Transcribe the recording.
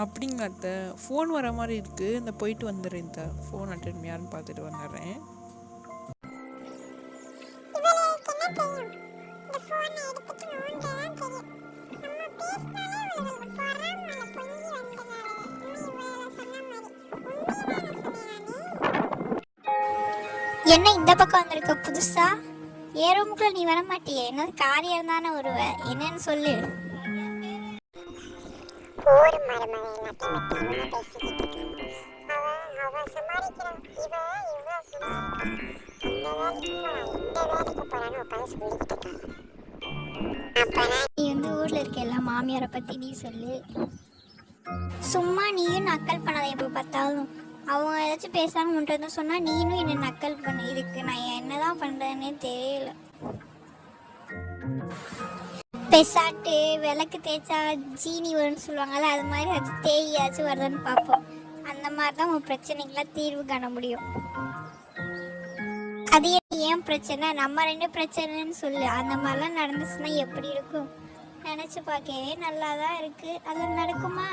அப்படிங்களா அத்தை? ஃபோன் வர மாதிரி இருக்குது, இந்த போயிட்டு வந்துடுறேன். இந்த ஃபோன் அட்டன் யாருன்னு பார்த்துட்டு வந்துடுறேன். என்ன இந்த பக்கம் வந்திருக்க புதுசா? ஏ ரூமுக்குள்ள நீ வர மாட்டியே? என்ன காரியம் தானே வருவ, என்னன்னு சொல்லு. நீ வந்து ஊர்ல இருக்க எல்லா மாமியாரை பத்தி நீ சொல்லு. சும்மா நீயும் நக்கல் பண்ணாத எப்ப பார்த்தாலும். அவங்க ஏதாச்சும் பேசாம உன்ட்டு வந்து சொன்னா நீனும் என்ன நக்கல் பண்ண. இதுக்கு நான் என்னதான் பண்றேன்னே தெரியல. பெசாட்டு விளக்கு தேய்ச்சா ஜீனி வரும்னு சொல்லுவாங்கல்ல, அது மாதிரி அது தேயாச்சும் வருதுன்னு பார்ப்போம். அந்த மாதிரி தான் உன் பிரச்சனைக்கெல்லாம் தீர்வு காண முடியும். அது ஏன் பிரச்சனை? நம்ம ரெண்டு பிரச்சனைன்னு சொல்லு. அந்த மாதிரிலாம் நடந்துச்சுன்னா எப்படி இருக்கும்? நினச்சி பார்க்கவே நல்லா தான் இருக்கு. அது நடக்குமா?